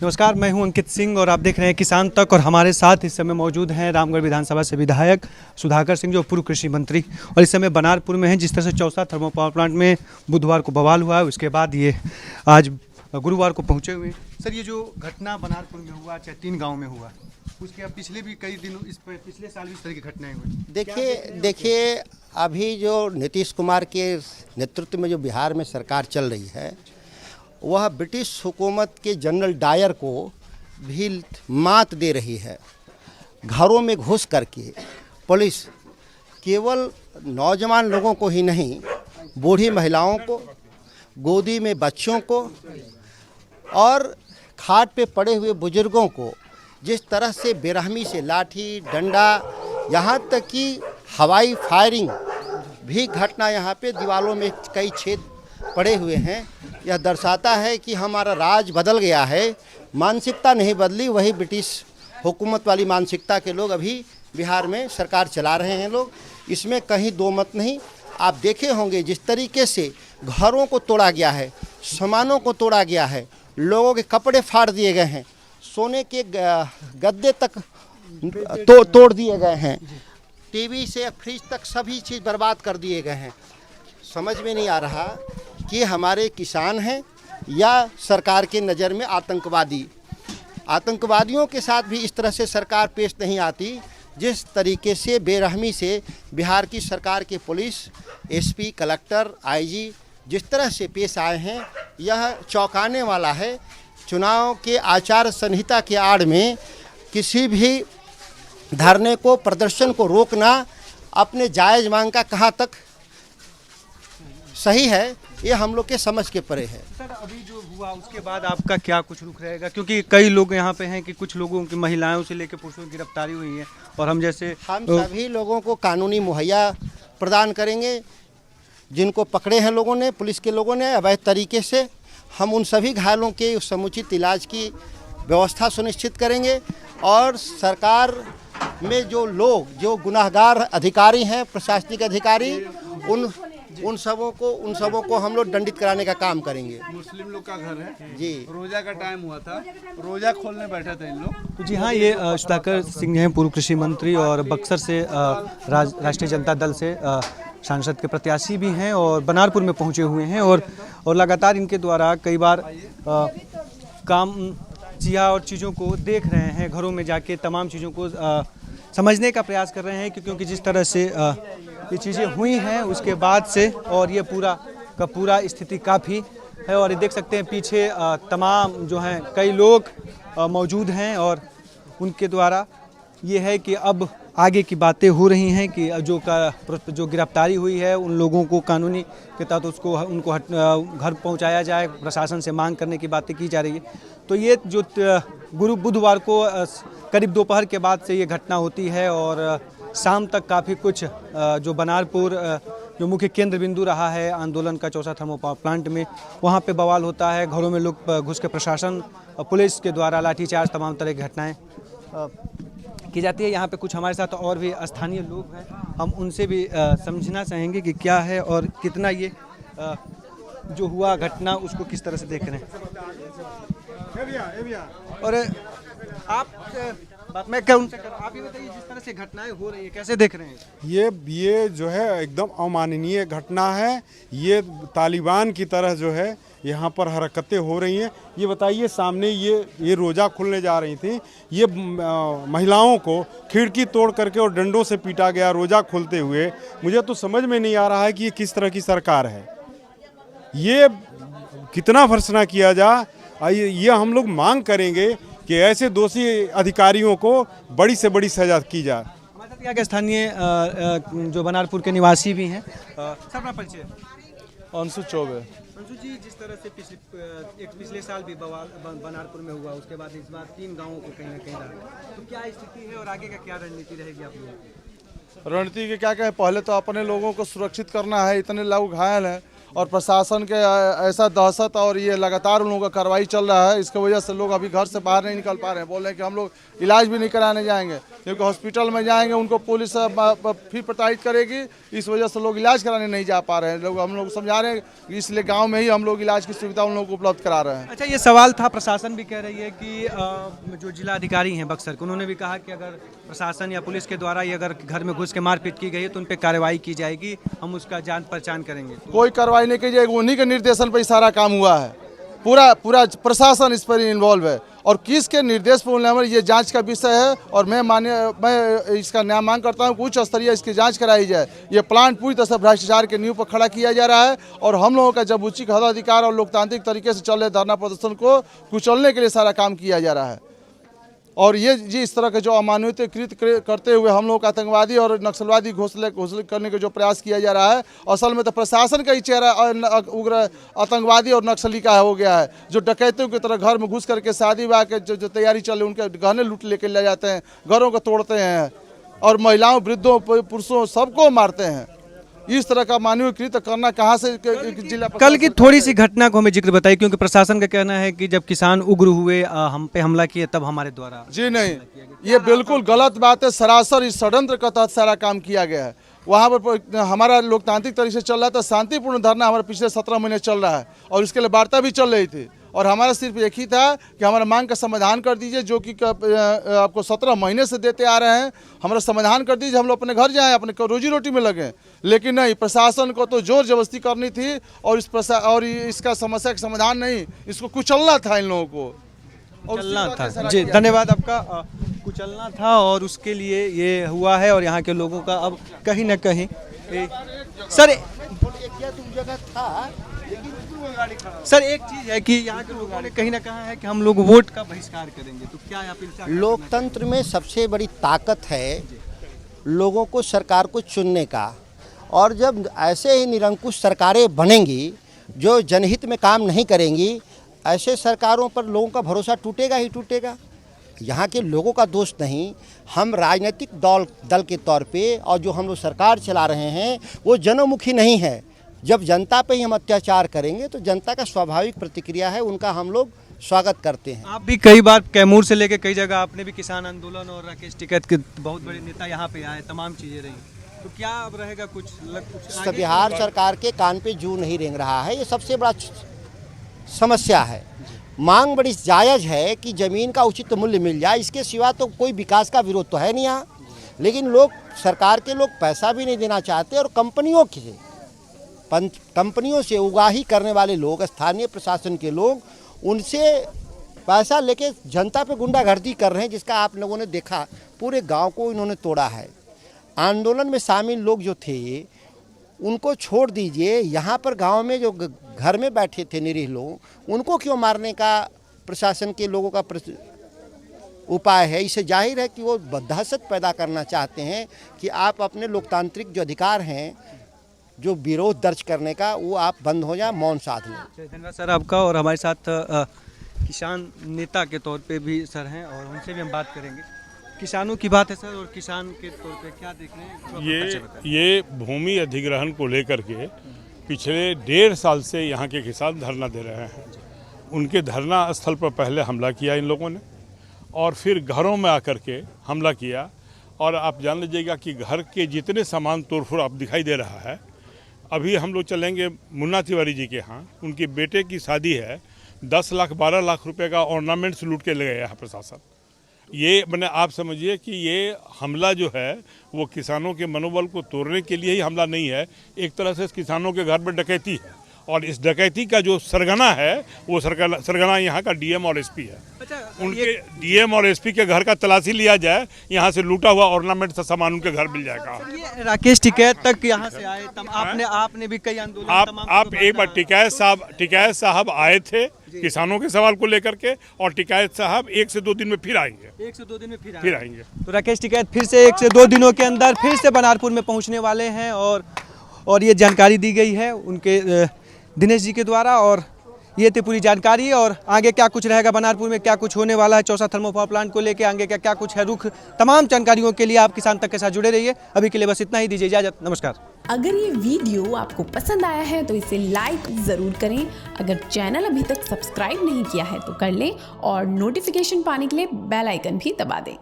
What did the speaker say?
नमस्कार, मैं हूं अंकित सिंह और आप देख रहे हैं किसान तक। और हमारे साथ इस समय मौजूद हैं रामगढ़ विधानसभा से विधायक सुधाकर सिंह, जो पूर्व कृषि मंत्री, और इस समय बनारपुर में हैं। जिस तरह से चौसा थर्मल पावर प्लांट में बुधवार को बवाल हुआ है, उसके बाद ये आज गुरुवार को पहुंचे हुए हैं। सर, ये जो घटना बनारपुर में हुआ, चाहे 3 गाँव में हुआ, उसके अब पिछले भी कई दिनों पिछले साल भी इस तरह की घटनाएं हुई। देखिए अभी जो नीतीश कुमार के नेतृत्व में जो बिहार में सरकार चल रही है, वह ब्रिटिश हुकूमत के जनरल डायर को भी मात दे रही है। घरों में घुस करके पुलिस केवल नौजवान लोगों को ही नहीं, बूढ़ी महिलाओं को, गोदी में बच्चों को और खाट पे पड़े हुए बुजुर्गों को जिस तरह से बेरहमी से लाठी डंडा, यहाँ तक कि हवाई फायरिंग भी घटना, यहाँ पे दीवारों में कई छेद पड़े हुए हैं। यह दर्शाता है कि हमारा राज बदल गया है, मानसिकता नहीं बदली, वही ब्रिटिश हुकूमत वाली मानसिकता के लोग अभी बिहार में सरकार चला रहे हैं लोग। इसमें कहीं दो मत नहीं। आप देखे होंगे जिस तरीके से घरों को तोड़ा गया है, सामानों को तोड़ा गया है, लोगों के कपड़े फाड़ दिए गए हैं, सोने के गद्दे तक तोड़ दिए गए हैं, टीवी से फ्रिज तक सभी चीज़ बर्बाद कर दिए गए हैं। समझ में नहीं आ रहा कि हमारे किसान हैं या सरकार के नज़र में आतंकवादी। आतंकवादियों के साथ भी इस तरह से सरकार पेश नहीं आती, जिस तरीके से बेरहमी से बिहार की सरकार के पुलिस, एसपी, कलेक्टर, आईजी जिस तरह से पेश आए हैं, यह चौंकाने वाला है। चुनाव के आचार संहिता के आड़ में किसी भी धरने को, प्रदर्शन को रोकना अपने जायज़ मांग का कहाँ तक सही है, ये हम लोग के समझ के परे है। सर, अभी जो हुआ उसके बाद आपका क्या कुछ रुख रहेगा? क्योंकि कई लोग यहाँ पे हैं कि कुछ लोगों की, महिलाओं से लेकर पुरुषों की गिरफ्तारी हुई है, और हम सभी लोगों को कानूनी मुहैया प्रदान करेंगे। जिनको पकड़े हैं लोगों ने, पुलिस के लोगों ने अवैध तरीके से, हम उन सभी घायलों के समुचित इलाज की व्यवस्था सुनिश्चित करेंगे। और सरकार में जो लोग, जो गुनाहगार अधिकारी हैं, प्रशासनिक अधिकारी, उन सबों को हम लोग दंडित कराने का काम करेंगे। मुस्लिम लोग का घर है जी, रोजा का टाइम हुआ था, रोजा खोलने बैठे थे इन लोग। तो जी हाँ, ये सुधाकर सिंह हैं, पूर्व कृषि मंत्री, और बक्सर से राष्ट्रीय जनता दल से सांसद के प्रत्याशी भी हैं, और बनारपुर में पहुंचे हुए हैं। और लगातार इनके द्वारा कई बार काम किया और चीज़ों को देख रहे हैं, घरों में जाके तमाम चीज़ों को समझने का प्रयास कर रहे हैं, क्योंकि जिस तरह से ये चीज़ें हुई हैं उसके बाद से, और ये पूरा स्थिति काफ़ी है। और ये देख सकते हैं पीछे तमाम जो हैं कई लोग मौजूद हैं, और उनके द्वारा ये है कि अब आगे की बातें हो रही हैं कि जो गिरफ्तारी हुई है उन लोगों को कानूनी के तहत उनको घर पहुंचाया जाए, प्रशासन से मांग करने की बातें की जा रही है। तो ये जो बुधवार को करीब दोपहर के बाद से ये घटना होती है, और शाम तक काफ़ी कुछ जो बनारपुर जो मुख्य केंद्र बिंदु रहा है आंदोलन का, चौसा थर्मल पावर प्लांट में, वहाँ पे बवाल होता है। घरों में लोग घुस के प्रशासन, पुलिस के द्वारा लाठीचार्ज, तमाम तरह की घटनाएं की जाती है। यहाँ पे कुछ हमारे साथ और भी स्थानीय लोग हैं, हम उनसे भी समझना चाहेंगे कि क्या है और कितना ये जो हुआ घटना उसको किस तरह से देख रहे हैं। और मैं क्या उनसे आप ये बताइए, जिस तरह से घटनाएं हो रही है कैसे देख रहे हैं? ये जो है एकदम अमाननीय घटना है। ये तालिबान की तरह जो है यहाँ पर हरकतें हो रही हैं। ये बताइए, सामने ये रोज़ा खुलने जा रही थी, ये महिलाओं को खिड़की तोड़ करके और डंडों से पीटा गया रोज़ा खुलते हुए। मुझे तो समझ में नहीं आ रहा है कि ये किस तरह की सरकार है। ये कितना भर्त्सना किया जाए, ये हम लोग मांग करेंगे कि ऐसे दोषी अधिकारियों को बड़ी से बड़ी सजा की जाए। हमारे साथ यहाँ के स्थानीय जो बनारपुर के निवासी भी हैं, सर अपना परिचय। अंशु चौबे। अंशु जी, जिस तरह से पिछले साल भी बवाल बनारपुर में हुआ, उसके बाद इस बार 3 गाँवों को कहीं ना कहीं रहा, तो क्या स्थिति है और आगे का क्या रणनीति रहेगी आप लोगों की? रणनीति के क्या है, पहले तो अपने लोगों को सुरक्षित करना है। इतने लोग घायल हैं और प्रशासन के ऐसा दहशत और ये लगातार उन लोगों का कार्रवाई चल रहा है, इसकी वजह से लोग अभी घर से बाहर नहीं निकल पा रहे हैं। बोल रहे हैं कि हम लोग इलाज भी नहीं कराने जाएंगे, क्योंकि हॉस्पिटल में जाएंगे उनको पुलिस फिर प्रताड़ित करेगी। इस वजह से लोग इलाज कराने नहीं जा पा रहे हैं। लोग हम लोग समझा रहे हैं, इसलिए गाँव में ही हम लोग इलाज की सुविधा उन लोगों को उपलब्ध करा रहे हैं। अच्छा, ये सवाल था, प्रशासन भी कह रही है कि जो जिला अधिकारी हैं बक्सर के, उन्होंने भी कहा कि अगर प्रशासन या पुलिस के द्वारा ये अगर घर में घुस के मारपीट की गई है तो उन पर कार्रवाई की जाएगी, हम उसका जान पहचान करेंगे। कोई कार्रवाई नहीं की जाएगी, उन्हीं के निर्देशन पर सारा काम हुआ है। पूरा प्रशासन इस पर इन्वॉल्व है और किसके निर्देश पर उन्हें ये जांच का विषय है। और मैं इसका न्याय मांग करता हूँ कि उच्च स्तरीय इसकी जांच कराई जाए। ये प्लांट पूरी तरह से भ्रष्टाचार के नींव पर खड़ा किया जा रहा है और हम लोगों का जब उचित हदाधिकार और लोकतांत्रिक तरीके से चल रहे धरना प्रदर्शन को कुचलने के लिए सारा काम किया जा रहा है। और ये इस तरह के जो अमानवीयकृत करते हुए हम लोग आतंकवादी और नक्सलवादी घोषणा करने का जो प्रयास किया जा रहा है, असल में तो प्रशासन का ही चेहरा उग्र आतंकवादी और नक्सली का हो गया है, जो डकैतों की तरह घर में घुस करके शादी ब्याह के जो तैयारी चल रही उनके गहने लूट लेके ले जाते हैं, घरों को तोड़ते हैं और महिलाओं, वृद्धों, पुरुषों सबको मारते हैं। इस तरह का मानवीयकृत करना कहाँ से जिला कल की थोड़ी सी घटना को हमें जिक्र बताइए, क्योंकि प्रशासन का कहना है कि जब किसान उग्र हुए, हम पे हमला किए, तब हमारे द्वारा। जी नहीं, ये बिल्कुल गलत बात है। सरासर इस षड्यंत्र के तहत सारा काम किया गया है। वहाँ पर हमारा लोकतांत्रिक तरीके से चल रहा था, शांतिपूर्ण धरना हमारे पिछले 17 महीने चल रहा है और इसके लिए वार्ता भी चल रही थी और हमारा सिर्फ एक ही था कि हमारा मांग का समाधान कर दीजिए, जो कि आपको 17 महीने से देते आ रहे हैं। हमारा समाधान कर दीजिए, हम लोग अपने घर जाएं, अपने रोजी रोटी में लगें। लेकिन नहीं, प्रशासन को तो जोर जबरदस्ती करनी थी और इसका समस्या का समाधान नहीं, इसको कुचलना था इन लोगों को। कुचलना था। जी धन्यवाद आपका। कुचलना था और उसके लिए ये हुआ है और यहाँ के लोगों का अब कहीं ना कहीं सर एक चीज है कि यहाँ के लोगों ने कहीं ना कहा है कि हम लोग वोट का बहिष्कार करेंगे, तो क्या आप लोकतंत्र में सबसे बड़ी ताकत है लोगों को, सरकार को चुनने का। और जब ऐसे ही निरंकुश सरकारें बनेंगी जो जनहित में काम नहीं करेंगी, ऐसे सरकारों पर लोगों का भरोसा टूटेगा ही टूटेगा। यहाँ के लोगों का दोष नहीं, हम राजनीतिक दल के तौर पे और जो हम लोग सरकार चला रहे हैं वो जनमुखी नहीं है। जब जनता पे ही हम अत्याचार करेंगे तो जनता का स्वाभाविक प्रतिक्रिया है, उनका हम लोग स्वागत करते हैं। आप भी कई बार कैमूर से लेकर कई जगह आपने भी किसान आंदोलन और राकेश टिकैत के बहुत बड़े नेता यहाँ पे आए, तमाम चीज़ें रही, तो क्या अब रहेगा कुछ बिहार सरकार के कान पे जू नहीं रेंग रहा है, ये सबसे बड़ा समस्या है। मांग बड़ी जायज़ है कि ज़मीन का उचित मूल्य मिल जाए, इसके सिवा तो कोई विकास का विरोध तो है नहीं यहाँ। लेकिन लोग, सरकार के लोग पैसा भी नहीं देना चाहते और कंपनियों से उगाही करने वाले लोग, स्थानीय प्रशासन के लोग, उनसे पैसा लेके जनता पे गुंडागर्दी कर रहे हैं, जिसका आप लोगों ने देखा। पूरे गांव को इन्होंने तोड़ा है। आंदोलन में शामिल लोग जो थे उनको छोड़ दीजिए, यहाँ पर गांव में जो घर में बैठे थे निरीह लोग, उनको क्यों मारने का प्रशासन के लोगों का उपाय है? इससे जाहिर है कि वो दहशत पैदा करना चाहते हैं कि आप अपने लोकतांत्रिक जो अधिकार हैं, जो विरोध दर्ज करने का, वो आप बंद हो जाए, मौन साध लें। धन्यवाद सर आपका। और हमारे साथ किसान नेता के तौर पे भी सर हैं और उनसे भी हम बात करेंगे। किसानों की बात है सर, और किसान के तौर पे क्या देख रहे हैं? ये भूमि अधिग्रहण को लेकर के पिछले 1.5 साल से यहाँ के किसान धरना दे रहे हैं। उनके धरना स्थल पर पहले हमला किया इन लोगों ने और फिर घरों में आकर के हमला किया। और आप जान लीजिएगा कि घर के जितने सामान तोड़फोड़ आप दिखाई दे रहा है। अभी हम लोग चलेंगे मुन्ना तिवारी जी के यहाँ, उनके बेटे की शादी है, 10 लाख 12 लाख रुपए का ऑर्नामेंट्स लूट के ले गया है प्रशासन। ये मैंने आप समझिए कि ये हमला जो है वो किसानों के मनोबल को तोड़ने के लिए ही हमला नहीं है, एक तरह से किसानों के घर में डकैती है। और इस डकैती का जो सरगना है वो सरगना यहाँ का डीएम और एसपी है। उनके डीएम और एसपी के घर का तलाशी लिया जाए, यहाँ से लूटा हुआ ऑर्नामेंट से सामान उनके घर मिल जाएगा। ये राकेश टिकैत तक यहाँ से आए, आपने भी कई आंदोलन आप एक बार टिकैत साहब आए थे किसानों के सवाल को लेकर के, और टिकैत साहब 1 से 2 दिन में फिर आएंगे। 1 से 2 दिन में फिर आएंगे। तो राकेश टिकैत फिर से 1 से 2 दिनों के अंदर फिर से बनारपुर में पहुँचने वाले हैं और ये जानकारी दी गई है उनके दिनेश जी के द्वारा। और ये थी पूरी जानकारी। और आगे क्या कुछ रहेगा, बनारपुर में क्या कुछ होने वाला है, चौसा थर्मल पावर प्लांट को लेकर आगे क्या कुछ है रुख, तमाम जानकारियों के लिए आप किसान तक के साथ जुड़े रहिए। अभी के लिए बस इतना ही, दीजिए इजाजत, नमस्कार। अगर ये वीडियो आपको पसंद आया है तो इसे लाइक ज़रूर करें। अगर चैनल अभी तक सब्सक्राइब नहीं किया है तो कर लें और नोटिफिकेशन पाने के लिए बेल आइकन भी दबा दें।